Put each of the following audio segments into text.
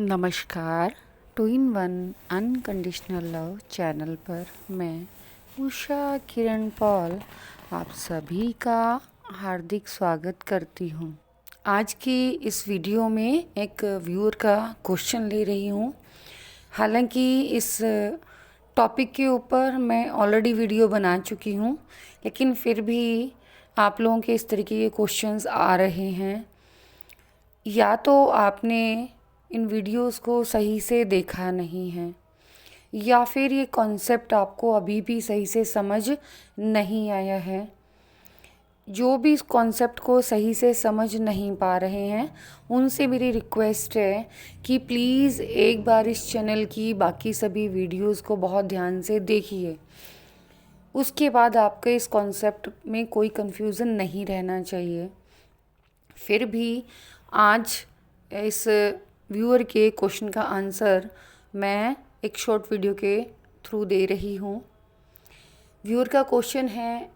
नमस्कार। Two in one unconditional love channel पर मैं उषा किरण पॉल आप सभी का हार्दिक स्वागत करती हूँ। आज की इस वीडियो में एक व्यूअर का क्वेश्चन ले रही हूँ। हालांकि इस टॉपिक के ऊपर मैं ऑलरेडी वीडियो बना चुकी हूँ, लेकिन फिर भी आप लोगों के इस तरीके के क्वेश्चंस आ रहे हैं। या तो आपने इन वीडियोस को सही से देखा नहीं है, या फिर ये कॉन्सेप्ट आपको अभी भी सही से समझ नहीं आया है। जो भी इस कॉन्सेप्ट को सही से समझ नहीं पा रहे हैं, उनसे मेरी रिक्वेस्ट है कि प्लीज़ एक बार इस चैनल की बाकी सभी वीडियोस को बहुत ध्यान से देखिए। उसके बाद आपके इस कॉन्सेप्ट में कोई कन्फ्यूज़न नहीं रहना चाहिए। फिर भी आज इस व्यूअर के क्वेश्चन का आंसर मैं एक शॉर्ट वीडियो के थ्रू दे रही हूँ। व्यूअर का क्वेश्चन है,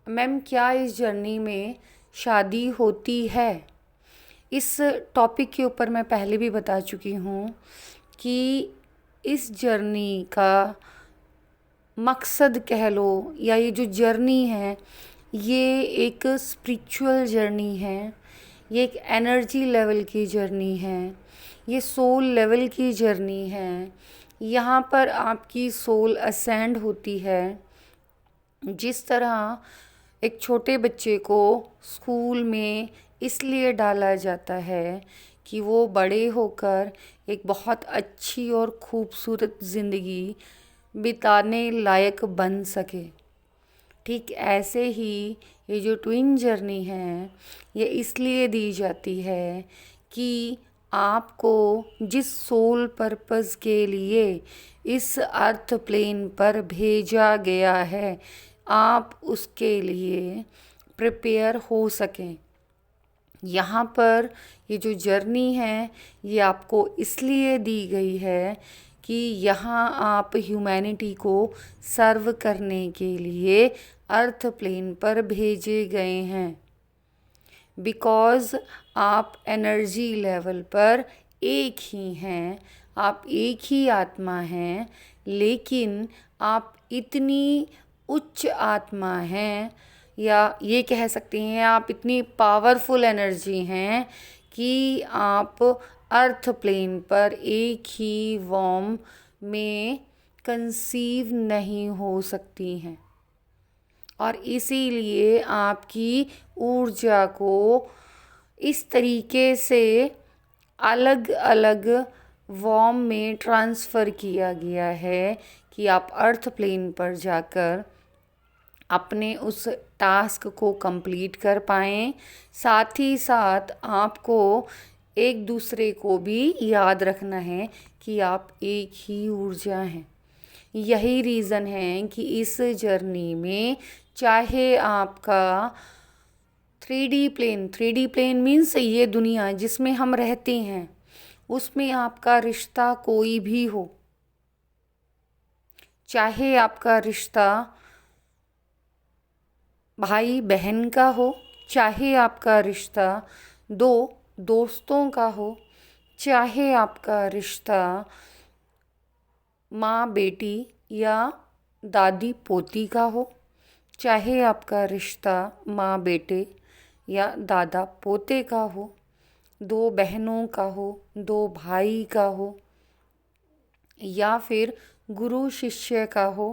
मैम क्या इस जर्नी में शादी होती है? इस टॉपिक के ऊपर मैं पहले भी बता चुकी हूँ कि इस जर्नी का मकसद कह लो, या ये जो जर्नी है ये एक स्पिरिचुअल जर्नी है, ये एक एनर्जी लेवल की जर्नी है, ये सोल लेवल की जर्नी है। यहाँ पर आपकी सोल असेंड होती है। जिस तरह एक छोटे बच्चे को स्कूल में इसलिए डाला जाता है कि वो बड़े होकर एक बहुत अच्छी और खूबसूरत ज़िंदगी बिताने लायक बन सके, ठीक ऐसे ही ये जो ट्विन जर्नी है ये इसलिए दी जाती है कि आपको जिस सोल पर्पस के लिए इस अर्थ प्लेन पर भेजा गया है, आप उसके लिए प्रिपेयर हो सकें। यहाँ पर ये जो जर्नी है ये आपको इसलिए दी गई है कि यहाँ आप ह्यूमैनिटी को सर्व करने के लिए अर्थ प्लेन पर भेजे गए हैं। बिकॉज़ आप एनर्जी लेवल पर एक ही हैं, आप एक ही आत्मा हैं, लेकिन आप इतनी उच्च आत्मा हैं, या ये कह सकते हैं आप इतनी पावरफुल एनर्जी हैं कि आप अर्थ प्लेन पर एक ही वॉर्म में कंसीव नहीं हो सकती हैं। और इसीलिए आपकी ऊर्जा को इस तरीके से अलग अलग वॉर्म में ट्रांसफ़र किया गया है कि आप अर्थ प्लेन पर जाकर अपने उस टास्क को कंप्लीट कर पाएँ। साथ ही साथ आपको एक दूसरे को भी याद रखना है कि आप एक ही ऊर्जा हैं। यही रीज़न है कि इस जर्नी में चाहे आपका 3D प्लेन मीन्स ये दुनिया जिसमें हम रहते हैं, उसमें आपका रिश्ता कोई भी हो, चाहे आपका रिश्ता भाई बहन का हो, चाहे आपका रिश्ता दो दोस्तों का हो, चाहे आपका रिश्ता माँ बेटी या दादी पोती का हो, चाहे आपका रिश्ता माँ बेटे या दादा पोते का हो, दो बहनों का हो, दो भाई का हो, या फिर गुरु शिष्य का हो,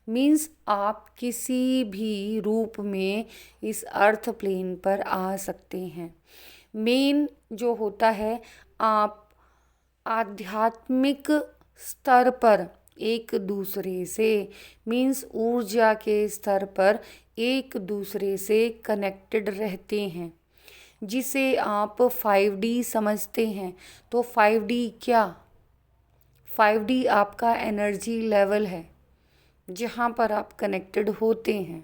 मीन्स आप किसी भी रूप में इस अर्थ प्लेन पर आ सकते हैं। मेन जो होता है, आप आध्यात्मिक स्तर पर एक दूसरे से मीन्स ऊर्जा के स्तर पर एक दूसरे से कनेक्टेड रहते हैं, जिसे आप 5D समझते हैं। तो 5D क्या? 5D आपका एनर्जी लेवल है जहाँ पर आप कनेक्टेड होते हैं।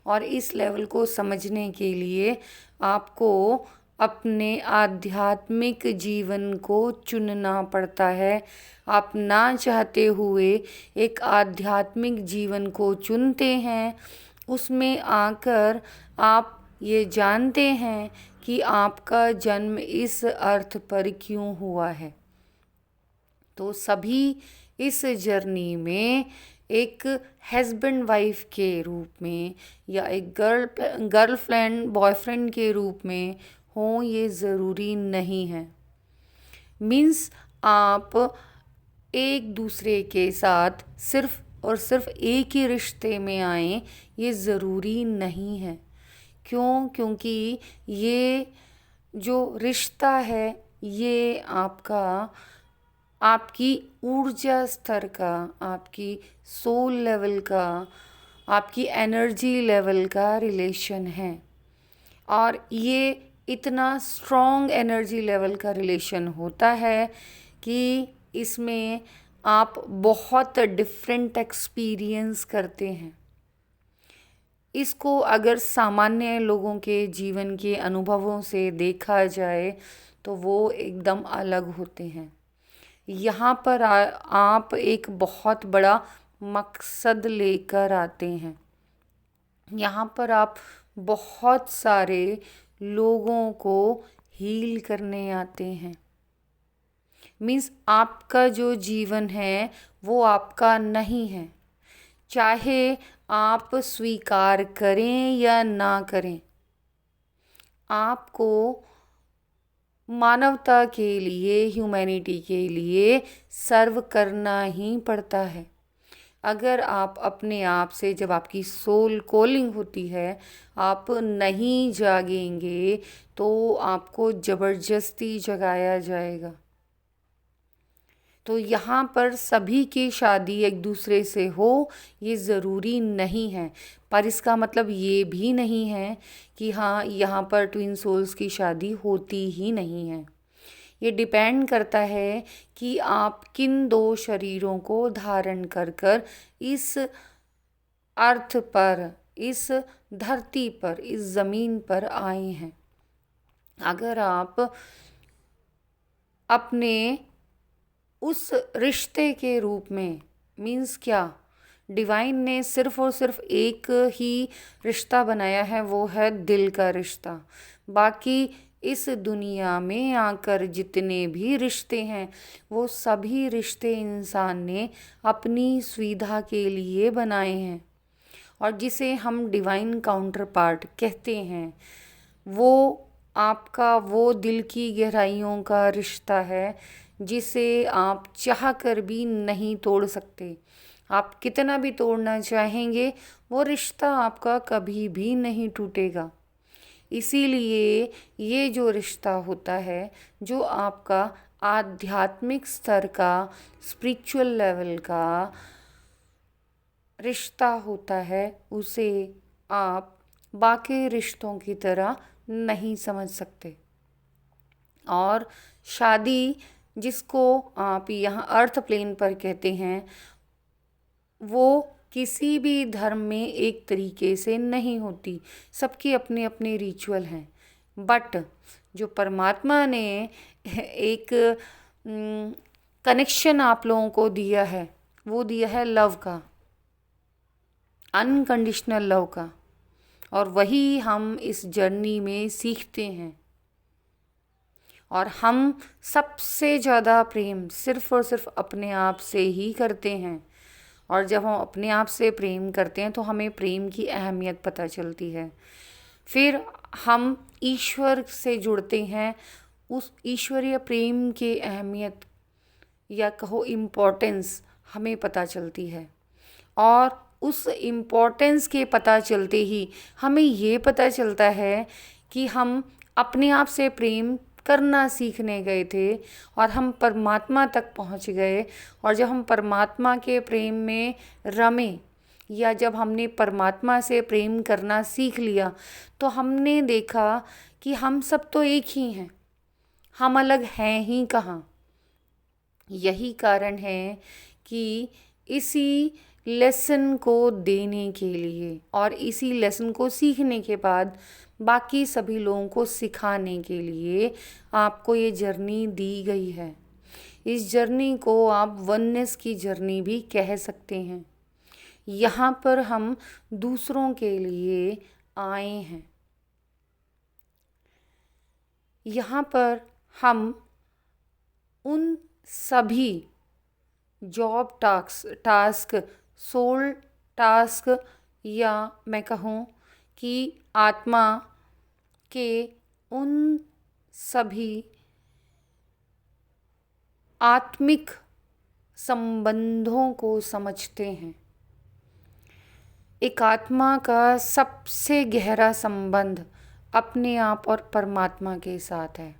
और इस लेवल को समझने के लिए आपको अपने आध्यात्मिक जीवन को चुनना पड़ता है। आप ना चाहते हुए एक आध्यात्मिक जीवन को चुनते हैं, उसमें आकर आप ये जानते हैं कि आपका जन्म इस अर्थ पर क्यों हुआ है। तो सभी इस जर्नी में एक हस्बैंड वाइफ के रूप में या एक गर्लफ्रेंड बॉयफ्रेंड के रूप में हो, ये ज़रूरी नहीं है। मीन्स आप एक दूसरे के साथ सिर्फ और सिर्फ एक ही रिश्ते में आए, ये ज़रूरी नहीं है। क्योंकि ये जो रिश्ता है ये आपकी ऊर्जा स्तर का, आपकी सोल लेवल का, आपकी एनर्जी लेवल का रिलेशन है। और ये इतना स्ट्रॉन्ग एनर्जी लेवल का रिलेशन होता है कि इसमें आप बहुत डिफरेंट एक्सपीरियंस करते हैं। इसको अगर सामान्य लोगों के जीवन के अनुभवों से देखा जाए तो वो एकदम अलग होते हैं। यहाँ पर आप एक बहुत बड़ा मकसद लेकर आते हैं। यहाँ पर आप बहुत सारे लोगों को हील करने आते हैं। मीन्स आपका जो जीवन है वो आपका नहीं है, चाहे आप स्वीकार करें या ना करें। आपको मानवता के लिए, ह्यूमैनिटी के लिए सर्व करना ही पड़ता है। अगर आप अपने आप से, जब आपकी सोल कॉलिंग होती है, आप नहीं जागेंगे तो आपको ज़बरदस्ती जगाया जाएगा। तो यहाँ पर सभी की शादी एक दूसरे से हो ये ज़रूरी नहीं है, पर इसका मतलब ये भी नहीं है कि हाँ यहाँ पर ट्विन सोल्स की शादी होती ही नहीं है। ये डिपेंड करता है कि आप किन दो शरीरों को धारण कर कर इस अर्थ पर, इस धरती पर, इस ज़मीन पर आए हैं। अगर आप अपने उस रिश्ते के रूप में, मीन्स क्या, डिवाइन ने सिर्फ और सिर्फ एक ही रिश्ता बनाया है, वो है दिल का रिश्ता। बाकी इस दुनिया में आकर जितने भी रिश्ते हैं वो सभी रिश्ते इंसान ने अपनी सुविधा के लिए बनाए हैं। और जिसे हम डिवाइन काउंटर पार्ट कहते हैं, वो आपका वो दिल की गहराइयों का रिश्ता है जिसे आप चाह कर भी नहीं तोड़ सकते। आप कितना भी तोड़ना चाहेंगे वो रिश्ता आपका कभी भी नहीं टूटेगा। इसीलिए ये जो रिश्ता होता है, जो आपका आध्यात्मिक स्तर का, स्पिरिचुअल लेवल का रिश्ता होता है, उसे आप बाकी रिश्तों की तरह नहीं समझ सकते। और शादी, जिसको आप यहाँ अर्थ प्लेन पर कहते हैं, वो किसी भी धर्म में एक तरीके से नहीं होती। सबके अपने अपने रिचुअल हैं। बट जो परमात्मा ने एक कनेक्शन आप लोगों को दिया है, वो दिया है लव का, अनकंडीशनल लव का। और वही हम इस जर्नी में सीखते हैं। और हम सबसे ज़्यादा प्रेम सिर्फ़ और सिर्फ अपने आप से ही करते हैं। और जब हम अपने आप से प्रेम करते हैं तो हमें प्रेम की अहमियत पता चलती है। फिर हम ईश्वर से जुड़ते हैं, उस ईश्वरीय प्रेम की अहमियत या कहो इम्पोर्टेंस हमें पता चलती है। और उस इम्पोर्टेंस के पता चलते ही हमें ये पता चलता है कि हम अपने आप से प्रेम करना सीखने गए थे और हम परमात्मा तक पहुंच गए। और जब हम परमात्मा के प्रेम में रमे, या जब हमने परमात्मा से प्रेम करना सीख लिया, तो हमने देखा कि हम सब तो एक ही हैं, हम अलग हैं ही कहाँ। यही कारण है कि इसी लेसन को देने के लिए और इसी लेसन को सीखने के बाद बाकी सभी लोगों को सिखाने के लिए आपको ये जर्नी दी गई है। इस जर्नी को आप वननेस की जर्नी भी कह सकते हैं। यहाँ पर हम दूसरों के लिए आए हैं। यहाँ पर हम उन सभी जॉब टास्क, सोल टास्क, या मैं कहूँ कि आत्मा के उन सभी आत्मिक संबंधों को समझते हैं। एक आत्मा का सबसे गहरा संबंध अपने आप और परमात्मा के साथ है।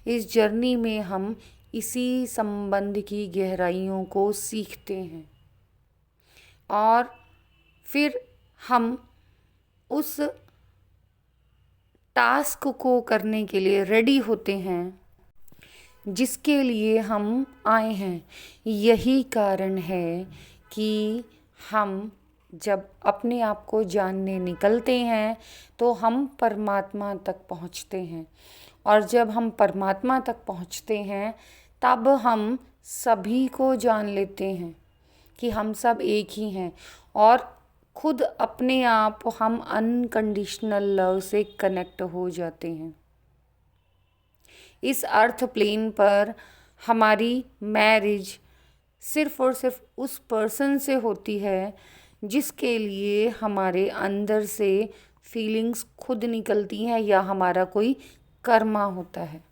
इस जर्नी में हम इसी संबंध की गहराइयों को सीखते हैं और फिर हम उस टास्क को करने के लिए रेडी होते हैं जिसके लिए हम आए हैं। यही कारण है कि हम जब अपने आप को जानने निकलते हैं तो हम परमात्मा तक पहुंचते हैं, और जब हम परमात्मा तक पहुंचते हैं तब हम सभी को जान लेते हैं कि हम सब एक ही हैं, और खुद अपने आप हम अनकंडीशनल लव से कनेक्ट हो जाते हैं। इस अर्थ प्लेन पर हमारी मैरिज सिर्फ और सिर्फ उस पर्सन से होती है जिसके लिए हमारे अंदर से फीलिंग्स खुद निकलती हैं या हमारा कोई कर्मा होता है।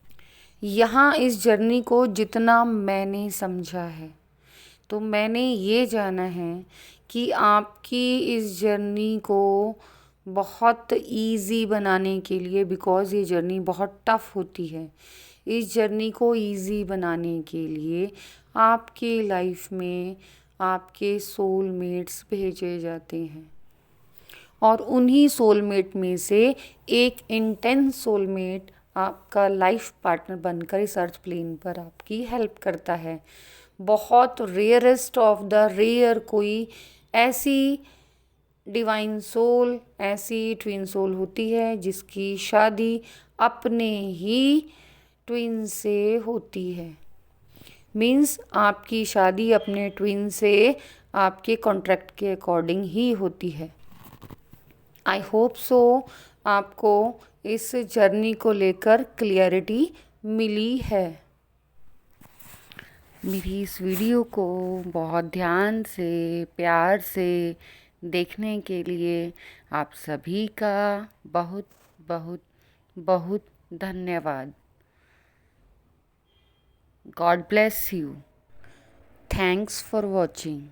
यहाँ इस जर्नी को जितना मैंने समझा है तो मैंने ये जाना है कि आपकी इस जर्नी को बहुत इजी बनाने के लिए, बिकॉज़ ये जर्नी बहुत टफ होती है, इस जर्नी को इजी बनाने के लिए आपके लाइफ में आपके सोलमेट्स भेजे जाते हैं, और उन्हीं सोलमेट में से एक इंटेंस सोलमेट आपका लाइफ पार्टनर बनकर इस अर्थ प्लेन पर आपकी हेल्प करता है। बहुत रेयरेस्ट ऑफ द रेयर कोई ऐसी डिवाइन सोल, ऐसी ट्विन सोल होती है जिसकी शादी अपने ही ट्विन से होती है। मीन्स आपकी शादी अपने ट्विन से आपके कॉन्ट्रैक्ट के अकॉर्डिंग ही होती है। आई होप सो आपको इस जर्नी को लेकर क्लियरिटी मिली है। मेरी इस वीडियो को बहुत ध्यान से, प्यार से देखने के लिए आप सभी का बहुत बहुत बहुत धन्यवाद। God bless you. Thanks for watching.